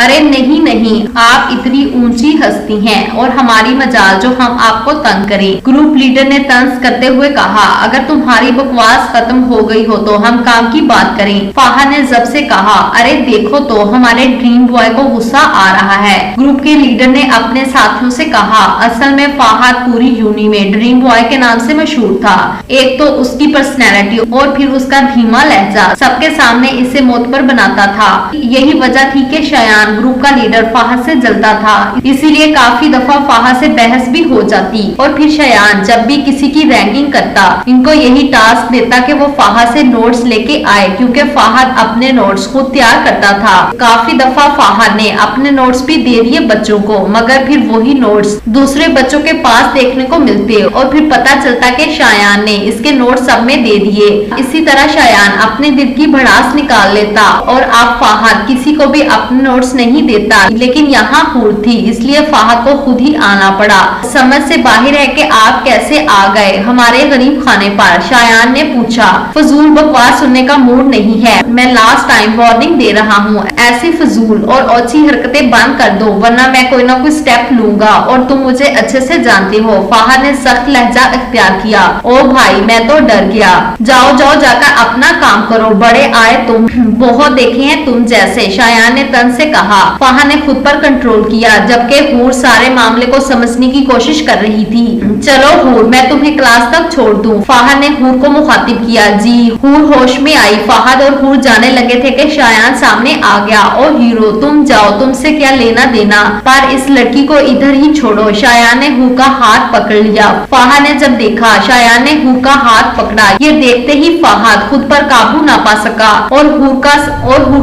अरे नहीं नहीं, आप इतनी ऊंची हस्ती हैं और हमारी मजाल जो हम आपको तंग करें। ग्रुप लीडर ने तंज करते हुए कहा, अगर तुम्हारी बकवास खत्म हो गई हो तो हम काम की बात करें। फाहद ने जब से कहा, अरे देखो तो हमारे ड्रीम बॉय को गुस्सा आ रहा है। ग्रुप के लीडर ने अपने साथियों से कहा, असल में फाहद पूरी यूनी में ड्रीम बॉय के नाम से मशहूर था। एक तो उसकी पर्सनैलिटी और फिर उसका धीमा लहजा सबके सामने इसे मोतबर बनाता था। यही वजह थी कि शयान ग्रुप का लीडर फाहद से जलता था, इसीलिए काफी दफा फाहद से बहस भी हो जाती और फिर शयान जब भी किसी की रैंकिंग करता इनको यही टास्क देता कि वो फाहद से नोट्स लेके आए, क्योंकि फाहद अपने नोट्स खुद तैयार करता था। काफी दफा फाहद ने अपने नोट्स भी दे दिए बच्चों को, मगर फिर वही नोट्स दूसरे बच्चों के पास देखने को मिलते और फिर पता चलता कि शयान ने इसके नोट्स सब में दे दिए। इसी तरह शयान अपने दिल की भड़ास निकाल लेता और अब फाहद किसी को भी अपने नोट्स नहीं देता, लेकिन यहाँ हूर थी इसलिए फाहद को खुद ही आना पड़ा। समझ से बाहर है कि आप कैसे आ गए हमारे गरीब खाने पर, शयान ने पूछा। फजूल बकवास सुनने का मूड नहीं है, मैं लास्ट टाइम वार्निंग दे रहा हूँ, ऐसी फजूल और ओछी हरकतें बंद कर दो वरना मैं कोई ना कोई स्टेप लूंगा और तुम मुझे अच्छे से जानते हो। फाहद ने सख्त लहजा इख्तियार किया। ओ भाई मैं तो डर गया, जाओ जाओ जाकर अपना काम करो, बड़े आए तुम, बहुत देखे हैं तुम जैसे, शयान ने तन से कहा। फाहद ने खुद पर कंट्रोल किया जबकि हूर सारे मामले को समझने की कोशिश कर रही थी। चलो हूर मैं तुम्हें क्लास तक छोड़ दूं, फाहद ने हूर को मुखातिब किया। जी। हूर होश में आई। फाहद और हूर जाने लगे थे कि शयान सामने आ गया। ओ हीरो तुम जाओ, तुमसे क्या लेना देना, पर इस लड़की को इधर ही छोड़ो। शयान ने हूर का हाथ पकड़ लिया। फाहद ने जब देखा शयान ने हूर का हाथ पकड़ा, ये देखते ही फाहद खुद पर काबू ना पा सका और हूर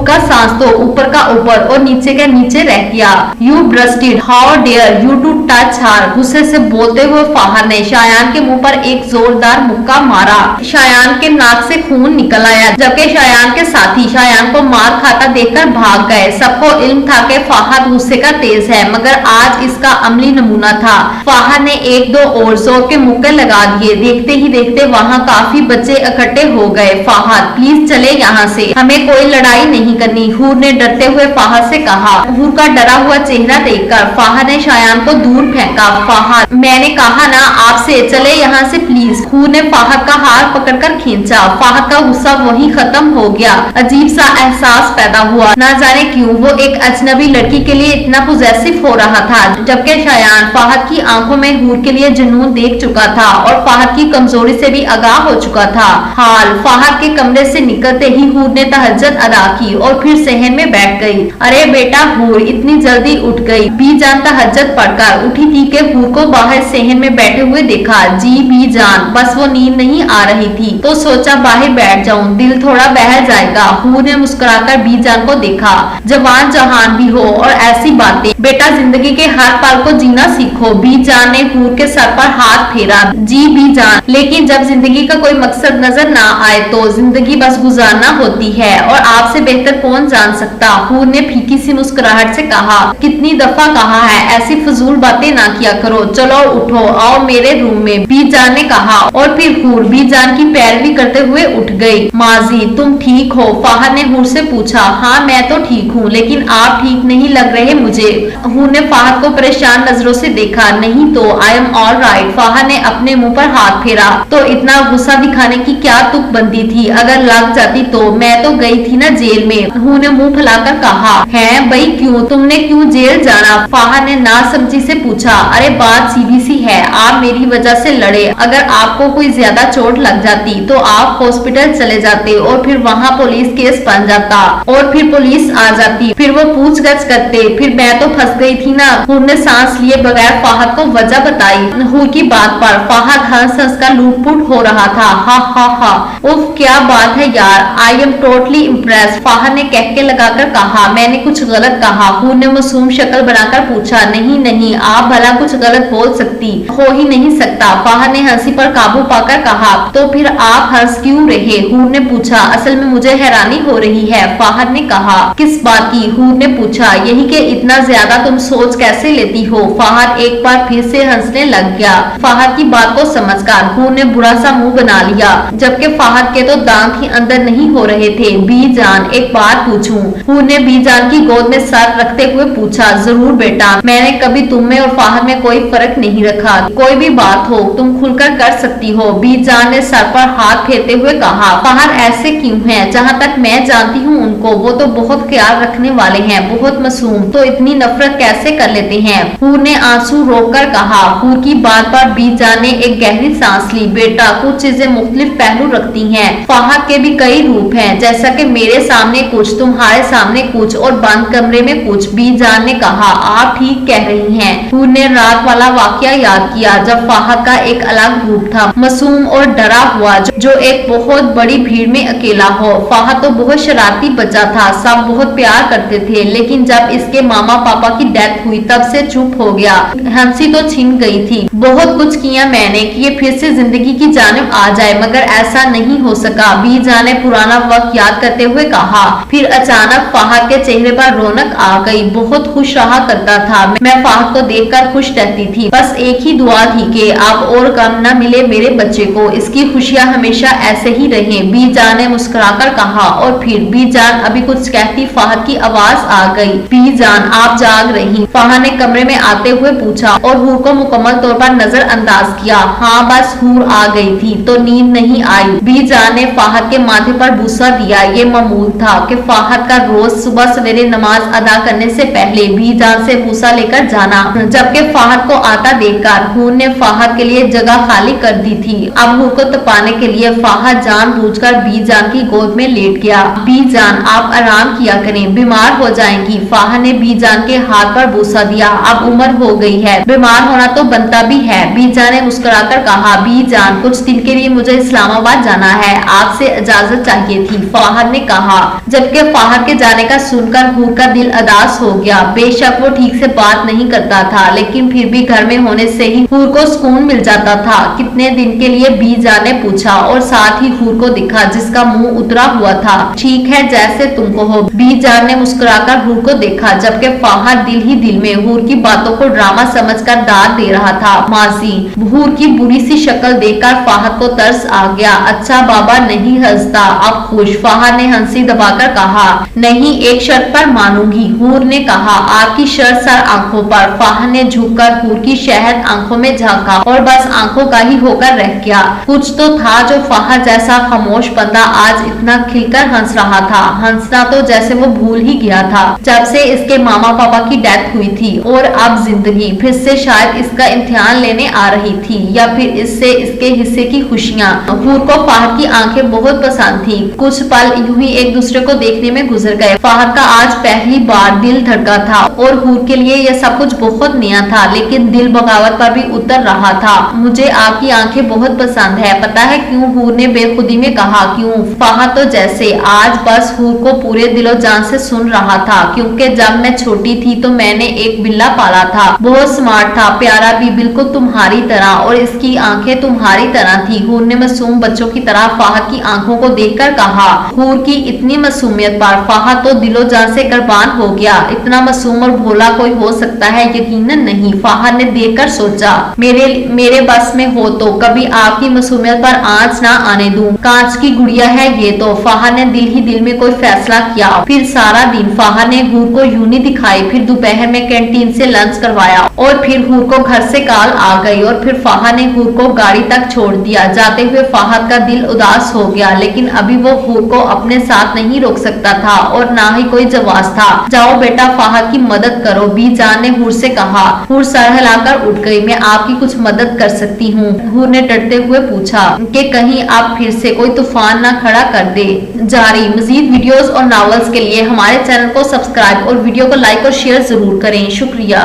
का सांस तो ऊपर का ऊपर और नीचे का नीचे रह गया। यू ब्रस्टेड, how dare you to touch her, गुस्से से बोलते हुए फाहद ने शयान के मुंह पर एक जोरदार मुक्का मारा। शयान के नाक से खून निकल आया, जबकि शयान के साथी शयान को मार खाता देखकर भाग गए। सबको इल्म था कि फाहद गुस्से का तेज है, मगर आज इसका अमली नमूना था। फाहद ने एक दो और जोर के मुक्के लगा दिए। देखते ही देखते वहाँ काफी बच्चे इकट्ठे हो गए। फाहद प्लीज चले यहाँ से, हमें कोई लड़ाई नहीं करनी, हूर ने डरते हुए फाहद से कहा। हूर का डरा हुआ चेहरा देखकर फाहद ने शयान को दूर फेंका। फाहद मैंने कहा ना आपसे, चले यहाँ से प्लीज। हूर ने फाहद का हाथ पकड़कर खींचा। फाहद का गुस्सा वहीं खत्म हो गया। अजीब सा एहसास पैदा हुआ, ना जाने क्यों वो एक अजनबी लड़की के लिए इतना पोजेसिव हो रहा था, जबकि शयान फाहद की आंखों में हूर के लिए जुनून देख चुका था और फाहद की कमजोरी से भी आगाह हो चुका था। हाल फाहद के कमरे से निकलते ही हूर ने तहज्जुद अदा की और फिर सहन में बैठ गई। अरे बेटा हूर इतनी जल्दी उठ गई? बी जान तहज्जुद पढ़कर उठी थी कि हूर को बाहर सहन में बैठे हुए देखा। जी बी जान, बस वो नींद नहीं आ रही थी तो सोचा बाहर बैठ जाऊं, दिल थोड़ा बहल जाएगा। हूर ने मुस्कुराकर बी जान को देखा। जवान जहान भी हो और ऐसी बातें, बेटा जिंदगी के हर पल को जीना सीखो। बी जान ने हूर के सर पर हाथ फेरा। जी बी जान, लेकिन जब जिंदगी का कोई मकसद नजर ना आए तो जिंदगी बस गुजारना होती है और आपसे बेहतर कौन जान सकता। हूर ने फीकी सी मुस्कुराहट से कहा। कितनी दफा कहा है ऐसी फजूल बातें ना किया करो, चलो उठो आओ मेरे रूम में, बी जान ने कहा और फिर हूर बी जान की पैरवी करते हुए उठ गई। माजी तुम ठीक हो? फाहद ने हूर से पूछा। हाँ मैं तो ठीक हूँ, लेकिन आप ठीक नहीं लग रहे मुझे। हूर ने फाहद को परेशान नजरों से देखा। नहीं तो I am all right. Fahad ने अपने मुंह पर हाथ फेरा। तो इतना गुस्सा दिखाने की क्या तुक बनती थी, अगर लग जाती तो मैं तो गई थी ना जेल में। हूर ने मुंह फैलाकर कहा। है भाई क्यों, तुमने क्यों जेल जाना? फाहद ने नासमझी से पूछा। अरे बात सीधी सी है, आप मेरी वजह से लड़े, अगर आपको कोई ज्यादा चोट लग जाती तो आप हॉस्पिटल चले जाते और फिर वहाँ पुलिस केस बन जाता और फिर पुलिस आ जाती, फिर वो पूछगछ करते, फिर मैं तो फंस गई थी ना। हूर ने सांस लिए बगैर फाहद को वजह बताई। हूर की बात पर फाहद हंस हंस का लूटपुट हो रहा था। हा हा हा, उफ क्या बात है यार, I am totally impressed. Fahad ने कह के लगाकर कहा। मैंने कुछ गलत कहा? हूर ने मासूम शक्ल बनाकर पूछा। नहीं नहीं, आप भला कुछ गलत बोल सकती हो ही नहीं सकता। फाहद ने हंसी पर काबू पाकर कहा। तो फिर आप हंस क्यों रहे? हूर ने पूछा। असल में मुझे हैरानी हो रही है, फाहद ने कहा। किस बात की? हूर ने पूछा। यही कि इतना ज्यादा तुम सोच कैसे लेती हो? फाहद एक बार फिर से हंसने लग गया। फाहद की बात को समझकर हूर ने बुरा सा मुंह बना लिया, जबकि फाहद के तो दांत ही अंदर नहीं हो रहे थे। बी जान एक बात पूछूं? हूर ने बी जान की गोद में सर रखते हुए पूछा, जरूर बेटा, मैंने कभी तुम में और फाहद में कोई फर्क नहीं रखा। कोई भी बात हो तुम खुलकर कर सकती हो। बीजान ने सर पर हाथ फेरते हुए कहा, फाहद ऐसे क्यों है? जहाँ तक मैं जानती हूँ उनको, वो तो बहुत ख्याल रखने वाले हैं, बहुत मासूम, तो इतनी नफरत कैसे कर लेते हैं? हूर ने आंसू रोककर कहा। हूर की बात पर बीजान ने एक गहरी सांस ली। बेटा, कुछ चीजें मुख्तलिफ पहलू रखती हैं। फाहद के भी कई रूप हैं, जैसा कि मेरे सामने कुछ, तुम्हारे सामने कुछ और बंद कमरे में कुछ। बीजान ने कहा, आप ठीक कह रही हैं। हूर ने रात वाला वाकया याद किया जब फाहद का एक अलग रूप था, मासूम और डरा हुआ, जो एक बहुत बड़ी भीड़ में अकेला हो। फाहद तो बहुत शरारती बच्चा था, सब बहुत प्यार करते थे, लेकिन जब इसके मामा पापा की डेथ हुई तब से चुप हो गया। हंसी तो छिन गई थी। बहुत कुछ किया मैंने कि ये फिर से जिंदगी की जानिब आ जाए, मगर ऐसा नहीं हो सका। बीजान ने पुराना वक्त याद करते हुए कहा। फिर अचानक फाहद के चेहरे पर रौनक आ गई। बहुत खुश रहा करता था मैं, फाहद को देखकर खुश रहती थी। बस एक ही दुआ थी कि अब और गम न मिले मेरे बच्चे को, इसकी खुशियां हमेशा ऐसे ही रहे। बीजान ने मुस्कुराकर कहा। और फिर बीजान अभी कुछ कहती, फाहद की आवाज आ गई, बीजान आप जाग रही? फाहद ने कमरे में आते हुए पूछा और हूर को मुकम्मल तौर पर नजरअंदाज किया। हाँ, बस हूर आ गई थी तो नींद नहीं आई। बीजान ने फाहद के माथे पर बूसा दिया। ये मामूल था कि फाहद का रोज सुबह सवेरे नमाज अदा करने से पहले बीजान से बूसा लेकर जाना, जबकि फाहद को आता देखकर हूर ने फाहद के लिए जगह खाली कर दी थी। अब हूर को तपाने के लिए फाहद जानबूझकर बीजान की गोद में लेट गया। बीजान आप आराम किया करें, बीमार हो जाएंगी। फाहद ने बीजान के हाथ पर बूसा दिया। अब उम्र हो गई है, बीमार होना तो बनता भी है। बीजान ने मुस्कुराकर कहा, बीजान कुछ दिन के लिए मुझे इस्लामाबाद जाना है, आपसे इजाजत चाहिए थी, फाहद ने कहा। जबकि फाहद के जाने का सुनकर हूर का दिल अदास हो गया। बेशक वो ठीक से बात नहीं करता था, लेकिन फिर भी घर में होने से ही हूर को सुकून मिल जाता था। कितने दिन के लिए? बीजान ने पूछा और साथ ही हूर को दिखा जिसका मुंह उतरा हुआ था। ठीक है, जैसे तुम कहो। बीजान ने मुस्कुराकर हूर को देखा, जबकि फाहद दिल ही दिल में हूर की बातों को ड्रामा समझकर दाद दे रहा था। माजी हूर की बुरी सी शक्ल देखकर फाहद को तरस आ गया। अच्छा बाबा नहीं हंसता, अब खुश? फाहद ने हंसी दबाकर कहा। नहीं, एक शर्त पर मानूंगी, हूर ने कहा। आपकी शर्त? सर आंखों पर। फाहद ने झुककर हूर की शहद आंखों में झांका और बस आंखों का ही होकर रह गया। कुछ तो था जो फाहद जैसा खामोश बंदा आज इतना खिलकर हंस रहा था। हंसना तो जैसे वो भूल ही गया था जब से इसके मामा पापा की डेथ हुई थी, और अब जिंदगी फिर से शायद इसका इम्तिहान लेने आ रही थी, या फिर इससे इसके हिस्से की खुशियाँ। हूर को फाहद की आंखें बहुत पसंद थी। कुछ पल यूं ही एक दूसरे को देखने में गुजर गए। फाहद का आज पहली बार दिल धड़का था और हूर के लिए यह सब कुछ बहुत नया था, लेकिन दिल बगावत पर भी उतर रहा था। मुझे आपकी आंखें बहुत पसंद है, पता है क्यों? हूर ने बेखुदी में कहा। क्यों? फाहद तो जैसे आज बस हूर को पूरे दिलो जान से सुन रहा था, क्योंकि जब मैं छोटी थी तो मैंने एक बिल्ला पाला था, बहुत स्मार्ट था, प्यारा भी, बिल्कुल तुम्हारी तरह, और इसकी आंखें तुम्हारी तरह थी। हूर ने मासूम बच्चों की तरह फाहद की आंखों को देखकर कहा। हूर की इतनी मासूमियत पर फाहद तो दिलो जान से कुर्बान हो गया। इतना मासूम और भोला कोई हो सकता है? यकीनन नहीं। फाहद ने देखकर सोचा, मेरे बस में हो तो कभी आपकी मासूमियत पर आंच ना आने दूं। कांच की गुड़िया है ये तो। फाहद ने दिल ही दिल में कोई फैसला किया। फिर सारा दिन फाहद ने हूर को यूनी दिखाई, फिर दोपहर में कैंटीन से लंच करवाया, और फिर हूर को घर से कॉल आ गई, और फिर फाहद ने हूर को गाड़ी तक छोड़ दिया। जाते हुए फाहद का दिल उदास हो गया, लेकिन अभी वो हूर को अपने साथ नहीं रोक सकता था और ना ही कोई जवाब था। जाओ बेटा, फाहद की मदद करो, बीजान ने हूर से कहा। हूर सर हिलाकर उठ गई। मैं आपकी कुछ मदद कर सकती हूँ? हूर ने डरते हुए पूछा कि कहीं आप फिर से कोई तूफान ना खड़ा कर दे। जारी मजीद वीडियोस और नॉवेल्स के लिए हमारे चैनल को सब्सक्राइब और वीडियो को लाइक और शेयर जरूर करें। शुक्रिया।